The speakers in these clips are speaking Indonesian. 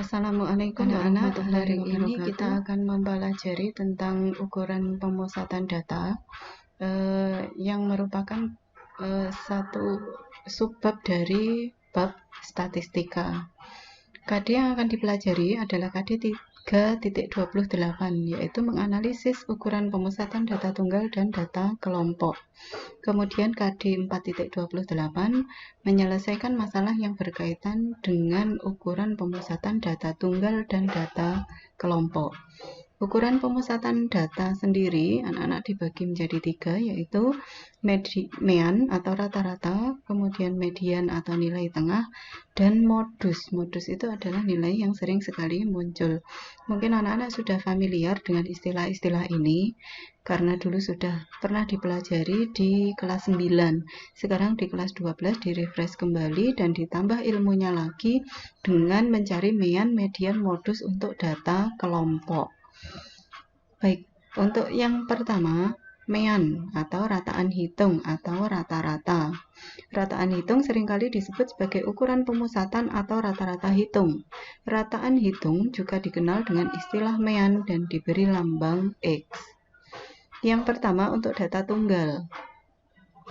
Assalamualaikum anak-anak. Hari ini kita akan mempelajari tentang ukuran pemusatan data yang merupakan satu subbab dari bab statistika. KD yang akan dipelajari adalah KD 3.28, yaitu menganalisis ukuran pemusatan data tunggal dan data kelompok. Kemudian KD 4.28 menyelesaikan masalah yang berkaitan dengan ukuran pemusatan data tunggal dan data kelompok. Ukuran pemusatan data sendiri anak-anak dibagi menjadi 3, yaitu mean atau rata-rata, kemudian median atau nilai tengah, dan modus. Modus itu adalah nilai yang sering sekali muncul. Mungkin anak-anak sudah familiar dengan istilah-istilah ini karena dulu sudah pernah dipelajari di kelas 9. Sekarang di kelas 12 direfresh kembali dan ditambah ilmunya lagi dengan mencari mean, median, modus untuk data kelompok. Baik, untuk yang pertama, mean atau rataan hitung atau rata-rata. Rataan hitung seringkali disebut sebagai ukuran pemusatan atau rata-rata hitung. Rataan hitung juga dikenal dengan istilah mean dan diberi lambang X. Yang pertama, untuk data tunggal.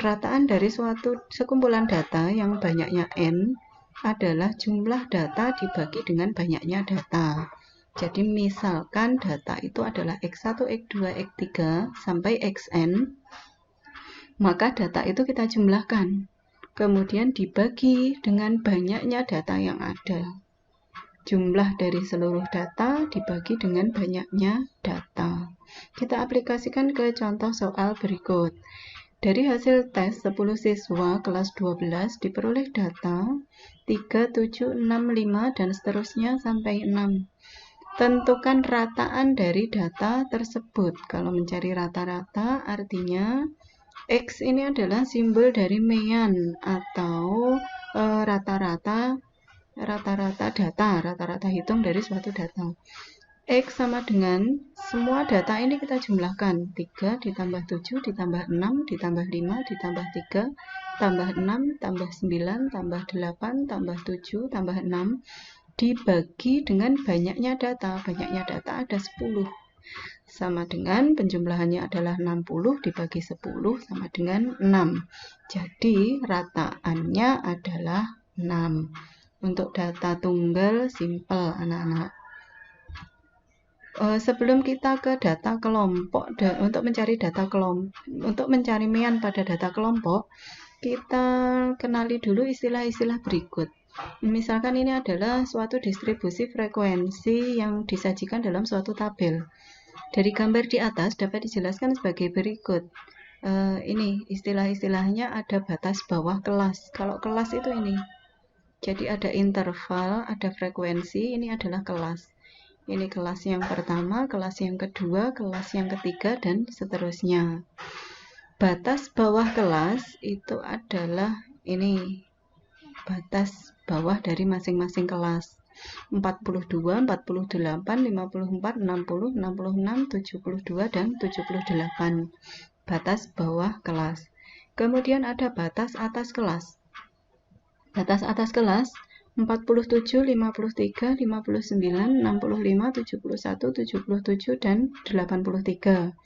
Rataan dari suatu sekumpulan data yang banyaknya n adalah jumlah data dibagi dengan banyaknya data. Jadi misalkan data itu adalah X1, X2, X3 sampai Xn, maka data itu kita jumlahkan. Kemudian dibagi dengan banyaknya data yang ada. Jumlah dari seluruh data dibagi dengan banyaknya data. Kita aplikasikan ke contoh soal berikut. Dari hasil tes 10 siswa kelas 12 diperoleh data 3, 7, 6, 5 dan seterusnya sampai 6. Tentukan rataan dari data tersebut. Kalau mencari rata-rata artinya X ini adalah simbol dari mean atau rata-rata data, rata-rata hitung dari suatu data. X sama dengan semua data ini kita jumlahkan. 3 ditambah 7 ditambah 6 ditambah 5 ditambah 3 tambah 6 tambah 9 tambah 8 tambah 7 tambah 6 dibagi dengan banyaknya data. Banyaknya data ada 10. Sama dengan penjumlahannya adalah 60 dibagi 10 sama dengan 6. Jadi rataannya adalah 6. Untuk data tunggal simpel anak-anak. Sebelum kita ke data kelompok, untuk mencari data kelompok, untuk mencari mean pada data kelompok, kita kenali dulu istilah-istilah berikut. Misalkan ini adalah suatu distribusi frekuensi yang disajikan dalam suatu tabel. Dari gambar di atas dapat dijelaskan sebagai berikut. Ini istilah-istilahnya ada batas bawah kelas. Kalau kelas itu ini. Jadi ada interval, ada frekuensi, ini adalah kelas. Ini kelas yang pertama, kelas yang kedua, kelas yang ketiga, dan seterusnya. Batas bawah kelas itu adalah ini. Batas bawah dari masing-masing kelas. 42, 48, 54, 60, 66, 72, dan 78. Batas bawah kelas. Kemudian ada batas atas kelas. Batas atas kelas 47, 53, 59, 65, 71, 77, dan 83.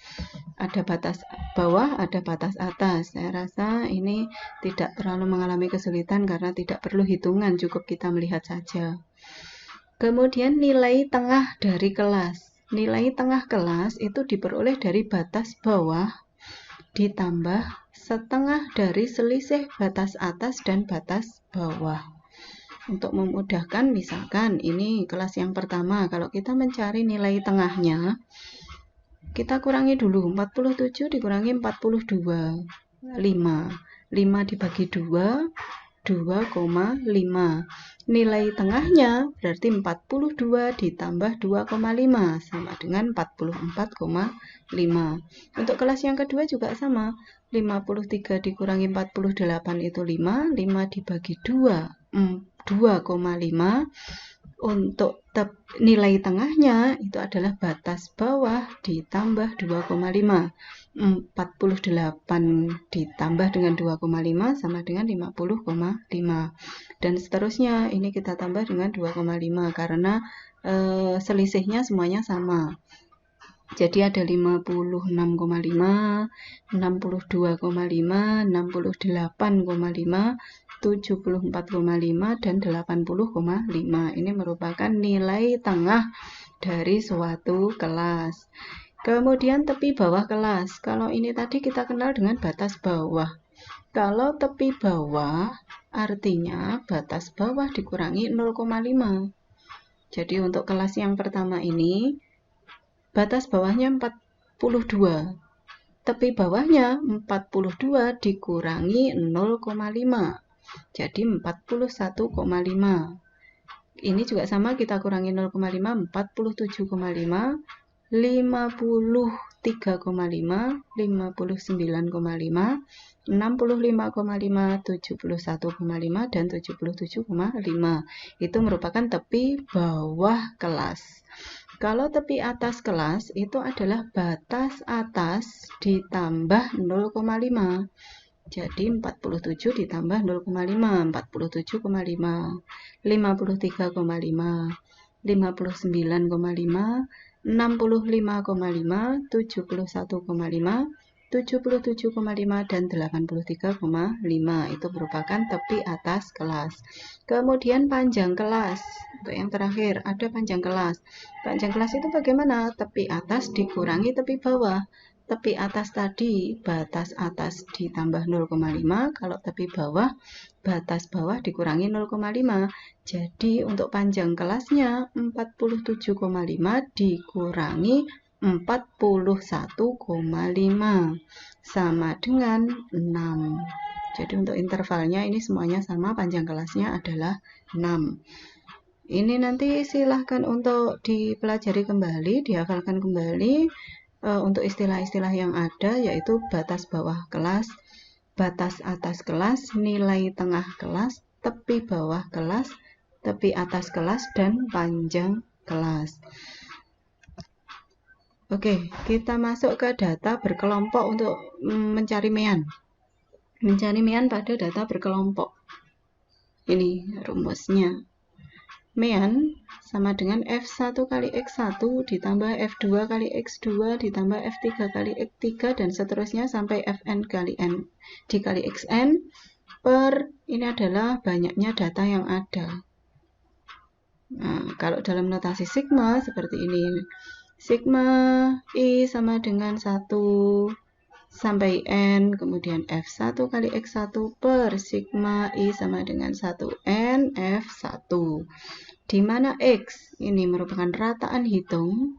Ada batas bawah, ada batas atas. Saya rasa ini tidak terlalu mengalami kesulitan karena tidak perlu hitungan, cukup kita melihat saja. Kemudian nilai tengah dari kelas. Nilai tengah kelas itu diperoleh dari batas bawah ditambah setengah dari selisih batas atas dan batas bawah. Untuk memudahkan, misalkan ini kelas yang pertama, kalau kita mencari nilai tengahnya, kita kurangi dulu 47 dikurangi 42, 5. 5 dibagi 2, 2,5. Nilai tengahnya berarti 42 ditambah 2,5 sama dengan 44,5. Untuk kelas yang kedua juga sama. 53 dikurangi 48 itu 5. 5 dibagi 2, 2,5. Untuk nilai tengahnya itu adalah batas bawah ditambah 2,5. 48 ditambah dengan 2,5 sama dengan 50,5. Dan seterusnya ini kita tambah dengan 2,5 karena selisihnya semuanya sama. Jadi ada 56,5, 62,5, 68,5, 74,5 dan 80,5. Ini merupakan nilai tengah dari suatu kelas. Kemudian tepi bawah kelas. Kalau ini tadi kita kenal dengan batas bawah. Kalau tepi bawah artinya batas bawah dikurangi 0,5. Jadi untuk kelas yang pertama ini batas bawahnya 42. Tepi bawahnya 42 dikurangi 0,5. Jadi 41,5. Ini juga sama, kita kurangi 0,5, 47,5, 53,5, 59,5, 65,5, 71,5, dan 77,5. Itu merupakan tepi bawah kelas. Kalau tepi atas kelas itu adalah batas atas ditambah 0,5. Jadi 47 ditambah 0,5, 47,5, 53,5, 59,5, 65,5, 71,5, 77,5 dan 83,5. Itu merupakan tepi atas kelas. Kemudian panjang kelas. Untuk yang terakhir ada panjang kelas. Panjang kelas itu bagaimana? Tepi atas dikurangi tepi bawah. Tepi atas tadi batas atas ditambah 0,5, kalau tepi bawah batas bawah dikurangi 0,5. Jadi untuk panjang kelasnya 47,5 dikurangi 41,5 sama dengan 6. Jadi untuk intervalnya ini semuanya sama, panjang kelasnya adalah 6. Ini nanti silahkan untuk dipelajari kembali, dihafalkan kembali untuk istilah-istilah yang ada, yaitu batas bawah kelas, batas atas kelas, nilai tengah kelas, tepi bawah kelas, tepi atas kelas, dan panjang kelas. Oke, kita masuk ke data berkelompok untuk mencari mean. Mencari mean pada data berkelompok. Ini rumusnya. Mean sama dengan F1 kali X1 ditambah F2 kali X2 ditambah F3 kali X3 dan seterusnya sampai Fn kali N dikali Xn per ini adalah banyaknya data yang ada. Nah, kalau dalam notasi sigma seperti ini. Sigma I sama dengan 1 sampai N, kemudian F1 kali X1 per sigma I sama dengan 1N F1. Di mana X ini merupakan rataan hitung,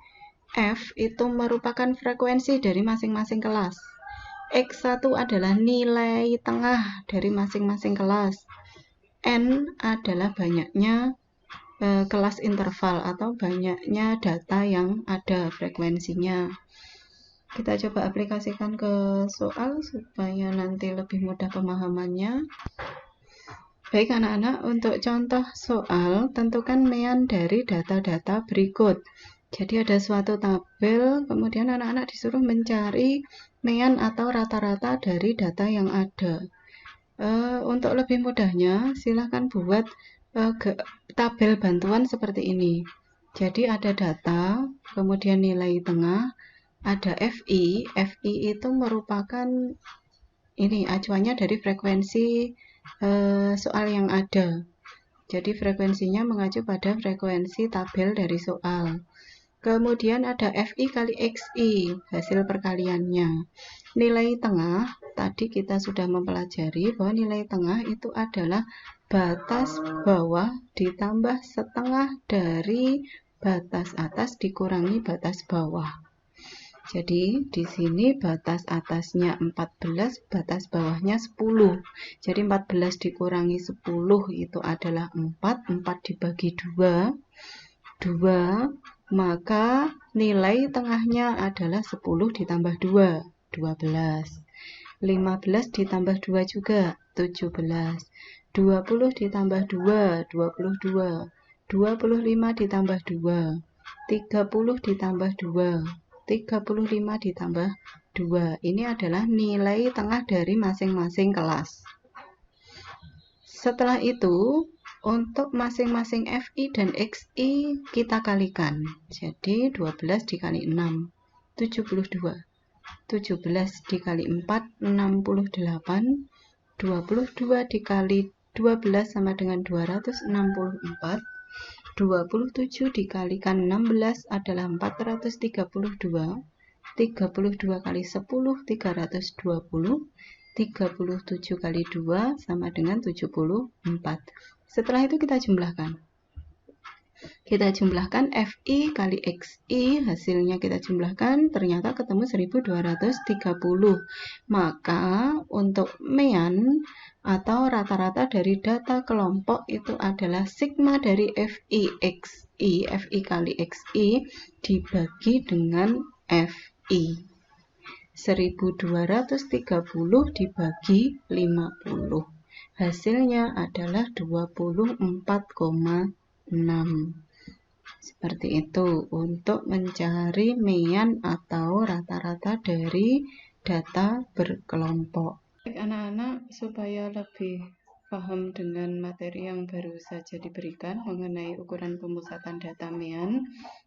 F itu merupakan frekuensi dari masing-masing kelas. X1 adalah nilai tengah dari masing-masing kelas. N adalah banyaknya kelas interval atau banyaknya data yang ada frekuensinya. Kita coba aplikasikan ke soal supaya nanti lebih mudah pemahamannya. Baik anak-anak, untuk contoh soal, tentukan mean dari data-data berikut. Jadi ada suatu tabel, kemudian anak-anak disuruh mencari mean atau rata-rata dari data yang ada. Untuk lebih mudahnya, silahkan buat tabel bantuan seperti ini. Jadi ada data, kemudian nilai tengah, ada FI. FI itu merupakan ini acuannya dari frekuensi soal yang ada. Jadi frekuensinya mengacu pada frekuensi tabel dari soal. Kemudian ada FI kali XI, hasil perkaliannya. Nilai tengah, tadi kita sudah mempelajari bahwa nilai tengah itu adalah batas bawah ditambah setengah dari batas atas dikurangi batas bawah. Jadi di sini batas atasnya 14, batas bawahnya 10. Jadi 14 dikurangi 10 itu adalah 4, 4 dibagi 2, maka nilai tengahnya adalah 10 ditambah 2, 12. 15 ditambah 2 juga, 17. 20 ditambah 2, 22. 25 ditambah 2, 30 ditambah 2, 35 ditambah 2. Ini adalah nilai tengah dari masing-masing kelas. Setelah itu, untuk masing-masing FI dan XI kita kalikan. Jadi 12 dikali 6, 72. 17 dikali 4, 68. 22 dikali 12 sama dengan 264. 27 dikalikan 16 adalah 432. 32 kali 10, 320. 37 kali 2 sama dengan 74. Setelah itu kita jumlahkan. Kita jumlahkan FI kali XI, hasilnya kita jumlahkan, ternyata ketemu 1230. Maka untuk mean atau rata-rata dari data kelompok itu adalah sigma dari FI kali XI dibagi dengan FI. 1230 dibagi 50. Hasilnya adalah 24,6. Seperti itu untuk mencari mean atau rata-rata dari data berkelompok. Baik anak-anak, supaya lebih paham dengan materi yang baru saja diberikan mengenai ukuran pemusatan data mean,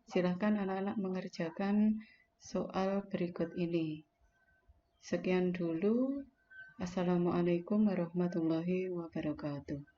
silakan anak-anak mengerjakan soal berikut ini. Sekian dulu. Assalamualaikum warahmatullahi wabarakatuh.